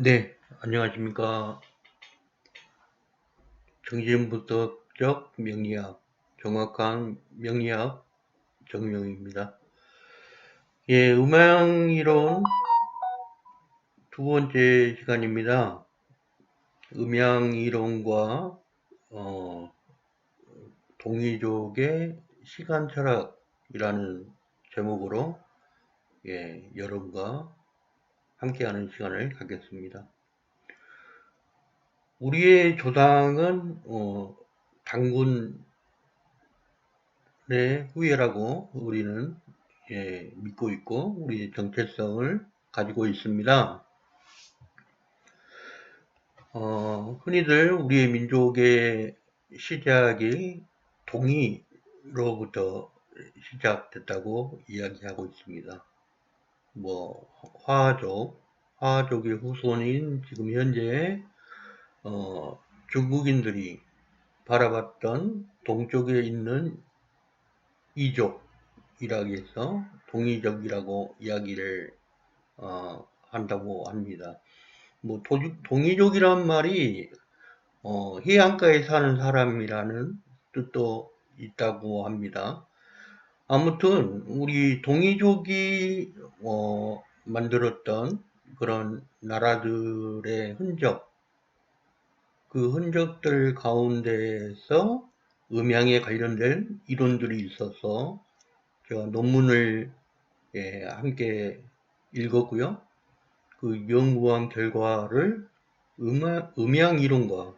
네, 안녕하십니까. 정신분석적 명리학, 정확한 명리학 정명입니다. 예, 음향이론 두 번째 시간입니다. 음향이론과 동이족의 시간 철학이라는 제목으로 여러분과 함께하는 시간을 갖겠습니다. 우리의 조상은 단군의 후예라고 우리는 믿고 있고 우리의 정체성을 가지고 있습니다. 흔히들 우리의 민족의 시작이 동이로부터 시작됐다고 이야기하고 있습니다. 화족의 후손인 지금 현재 중국인들이 바라봤던 동쪽에 있는 이족이라고 해서 동이족이라고 이야기를 한다고 합니다. 동이족이란 말이 해안가에 사는 사람이라는 뜻도 있다고 합니다. 아무튼 우리 동이족이 만들었던 그런 나라들의 흔적, 그 흔적들 가운데에서 음향에 관련된 이론들이 있어서 제가 논문을 함께 읽었고요. 그 연구한 결과를 음향 이론과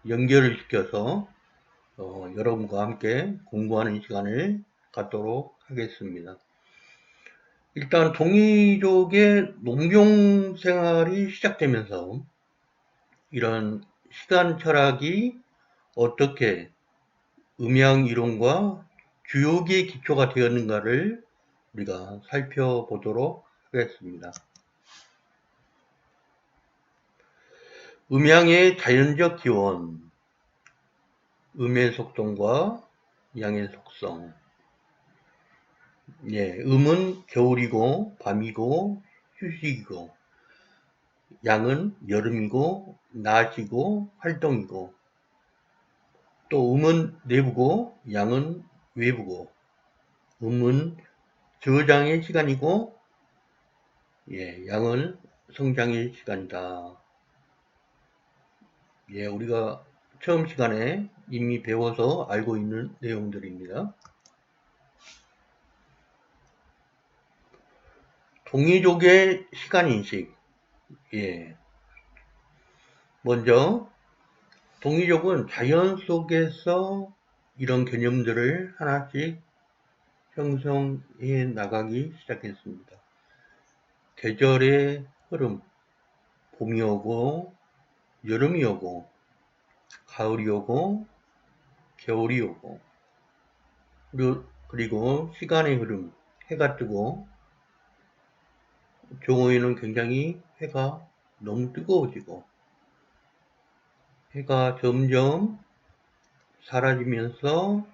연결을 시켜서 여러분과 함께 공부하는 시간을 갖도록 하겠습니다. 일단 동이족의 농경 생활이 시작되면서 이런 시간 철학이 어떻게 음향 이론과 주요기의 기초가 되었는가를 우리가 살펴보도록 하겠습니다. 음향의 자연적 기원, 음의 속성과 양의 속성. 음은 겨울이고 밤이고 휴식이고, 양은 여름이고 낮이고 활동이고, 또 음은 내부고 양은 외부고, 음은 저장의 시간이고 양은 성장의 시간이다. 우리가 처음 시간에 이미 배워서 알고 있는 내용들입니다. 동이족의 시간인식. 먼저 동이족은 자연 속에서 이런 개념들을 하나씩 형성해 나가기 시작했습니다. 계절의 흐름, 봄이 오고 여름이 오고 가을이 오고 겨울이 오고, 그리고 시간의 흐름, 해가 뜨고 종호에는 굉장히 해가 너무 뜨거워지고 해가 점점 사라지면서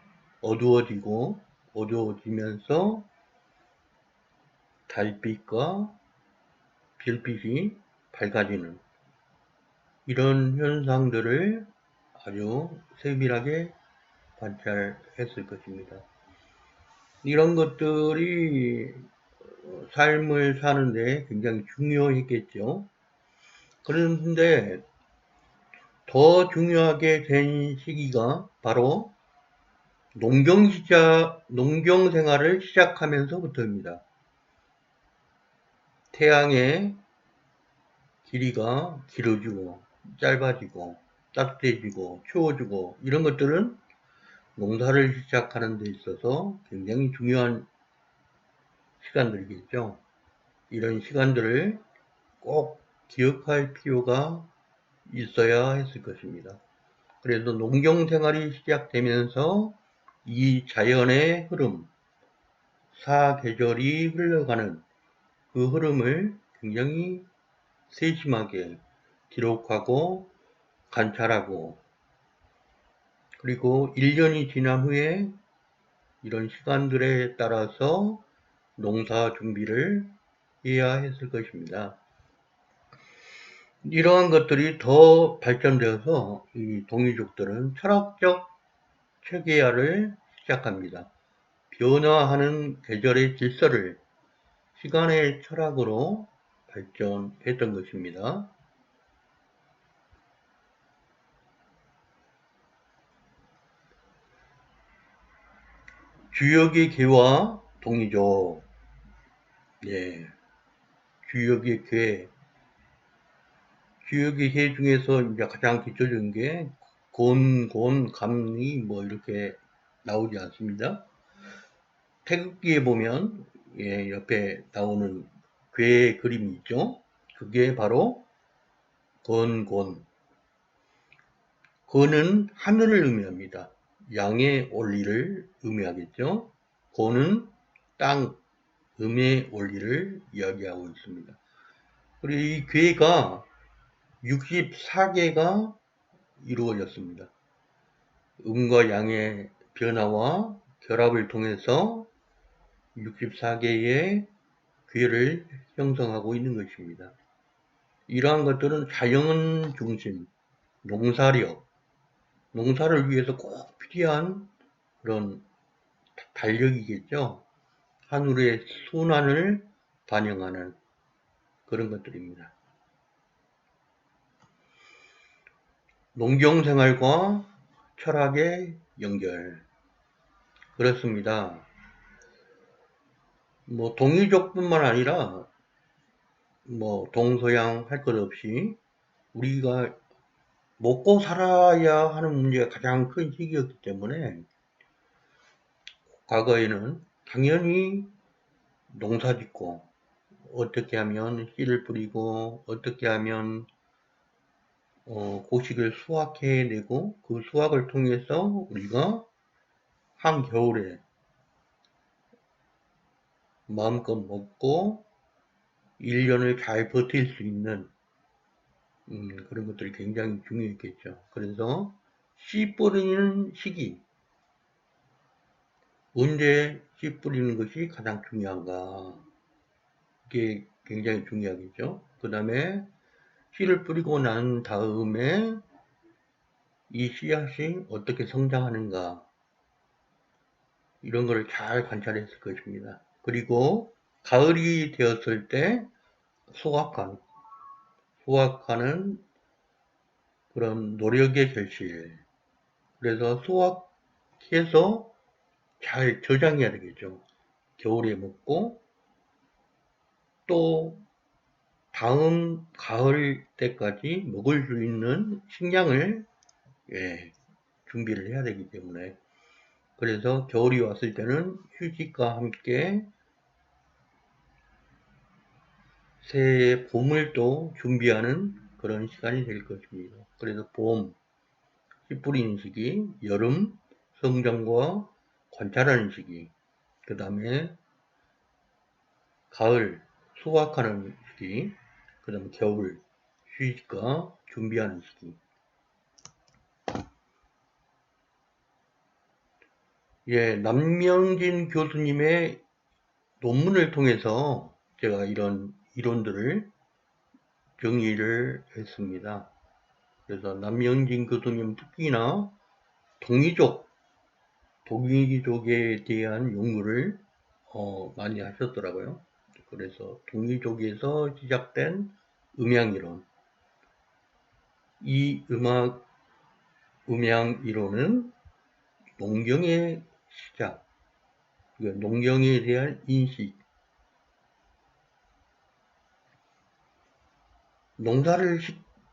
어두워지면서 달빛과 별빛이 밝아지는 이런 현상들을 아주 세밀하게 관찰했을 것입니다. 이런 것들이 삶을 사는데 굉장히 중요했겠죠. 그런데 더 중요하게 된 시기가 바로 농경 생활을 시작하면서부터입니다. 태양의 길이가 길어지고 짧아지고 따뜻해지고 추워지고 이런 것들은 농사를 시작하는 데 있어서 굉장히 중요한 시간들이겠죠. 이런 시간들을 꼭 기억할 필요가 있어야 했을 것입니다. 그래서 농경 생활이 시작되면서 이 자연의 흐름, 사계절이 흘러가는 그 흐름을 굉장히 세심하게 기록하고 관찰하고, 그리고 1년이 지난 후에 이런 시간들에 따라서 농사 준비를 해야 했을 것입니다. 이러한 것들이 더 발전되어서 이 동이족들은 철학적 체계화를 시작합니다. 변화하는 계절의 질서를 시간의 철학으로 발전했던 것입니다. 주역의 괴와 동이족. 예, 주역의 괴. 주역의 괴 중에서 이제 가장 기초적인 게 곤, 감리 뭐 이렇게 나오지 않습니다. 태극기에 보면 예, 옆에 나오는 괴 그림이 있죠. 그게 바로 곤. 곤은 하늘을 의미합니다. 양의 원리를 의미하겠죠. 곤은 땅, 음의 원리를 이야기하고 있습니다. 그리고 이 괴가 64개가 이루어졌습니다. 음과 양의 변화와 결합을 통해서 64개의 괴를 형성하고 있는 것입니다. 이러한 것들은 자연 중심, 농사력, 농사를 위해서 꼭 필요한 그런 달력이겠죠. 하늘의 순환을 반영하는 그런 것들입니다. 농경생활과 철학의 연결. 그렇습니다. 뭐 동이족뿐만 아니라 뭐 동서양 할 것 없이 우리가 먹고 살아야 하는 문제가 가장 큰 시기였기 때문에 과거에는 당연히 농사 짓고 어떻게 하면 씨를 뿌리고 어떻게 하면 곡식을 수확해내고 그 수확을 통해서 우리가 한겨울에 마음껏 먹고 1년을 잘 버틸 수 있는 그런 것들이 굉장히 중요했겠죠. 그래서 씨 뿌리는 시기, 언제 씨 뿌리는 것이 가장 중요한가, 이게 굉장히 중요하겠죠. 그 다음에 씨를 뿌리고 난 다음에 이 씨앗이 어떻게 성장하는가, 이런 거를 잘 관찰했을 것입니다. 그리고 가을이 되었을 때 수확하는 그런 노력의 결실. 그래서 수확해서 잘 저장해야 되겠죠. 겨울에 먹고 또 다음 가을 때까지 먹을 수 있는 식량을 준비를 해야 되기 때문에, 그래서 겨울이 왔을 때는 휴식과 함께 새해 봄을 또 준비하는 그런 시간이 될 것입니다. 그래서 봄, 씨 뿌리는 시기, 여름, 성장과 관찰하는 시기, 그 다음에 가을, 수확하는 시기, 그 다음에 겨울, 휴식과 준비하는 시기. 예, 남명진 교수님의 논문을 통해서 제가 이런 이론들을 정리를 했습니다. 그래서 남명진 교수님 특히나 동이족에 대한 연구를 많이 하셨더라고요. 그래서 동이족에서 시작된 음양이론, 이 음양이론은 농경의 시작, 농경에 대한 인식, 농사를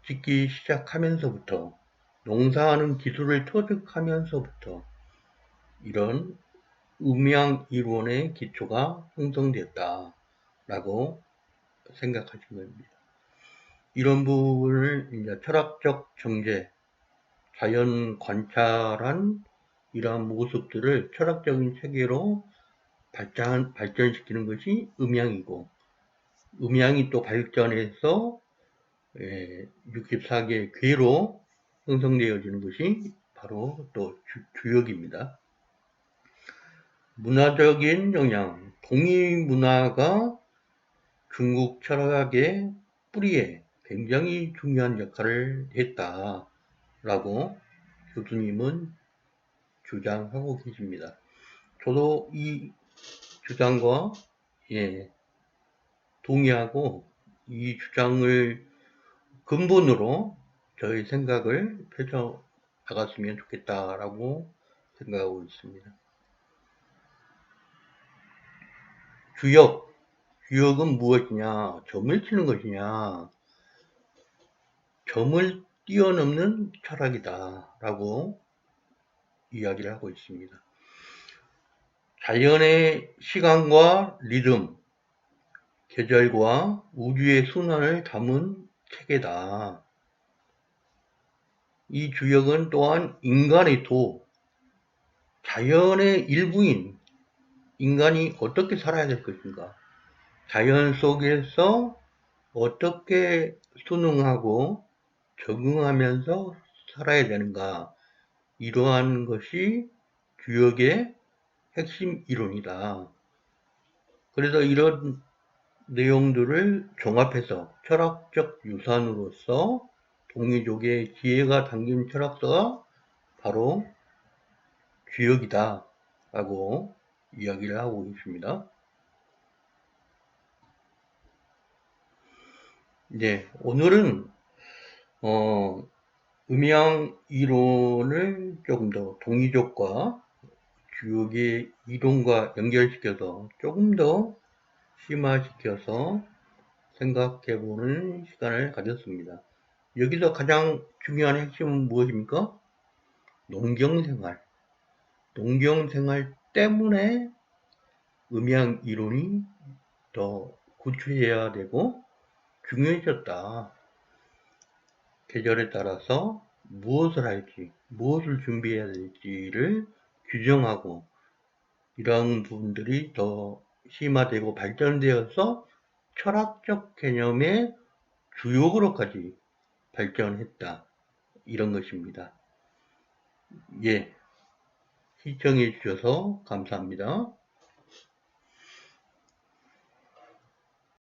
짓기 시작하면서부터, 농사하는 기술을 터득하면서부터 이런 음양이론의 기초가 형성되었다라고 생각하신 겁니다. 이런 부분을 이제 철학적 정제, 자연 관찰한 이러한 모습들을 철학적인 체계로 발전시키는 것이 음양이고, 음양이 또 발전해서 64개의 괴로 형성되어지는 것이 바로 또 주역입니다. 문화적인 영향, 동이 문화가 중국 철학의 뿌리에 굉장히 중요한 역할을 했다라고 교수님은 주장하고 계십니다. 저도 이 주장과 동의하고 이 주장을 근본으로 저희 생각을 펼쳐 나갔으면 좋겠다라고 생각하고 있습니다. 주역은 무엇이냐? 점을 치는 것이냐? 점을 뛰어넘는 철학이다라고 이야기를 하고 있습니다. 자연의 시간과 리듬, 계절과 우주의 순환을 담은 체계다. 이 주역은 또한 인간의 자연의 일부인 인간이 어떻게 살아야 될 것인가, 자연 속에서 어떻게 순응하고 적응하면서 살아야 되는가, 이러한 것이 주역의 핵심 이론이다. 그래서 이런 내용들을 종합해서 철학적 유산으로서 동이족의 지혜가 담긴 철학서가 바로 주역이다 라고 이야기를 하고 있습니다. 오늘은 음양 이론을 조금 더 동이족과 주역의 이론과 연결시켜서 조금 더 심화시켜서 생각해보는 시간을 가졌습니다. 여기서 가장 중요한 핵심은 무엇입니까? 농경생활 때문에 음양 이론이 더 구체해야 되고 중요해졌다. 계절에 따라서 무엇을 할지, 무엇을 준비해야 될지를 규정하고 이런 부분들이 더 심화되고 발전되어서 철학적 개념의 주역으로까지 발전했다. 이런 것입니다. 시청해 주셔서 감사합니다.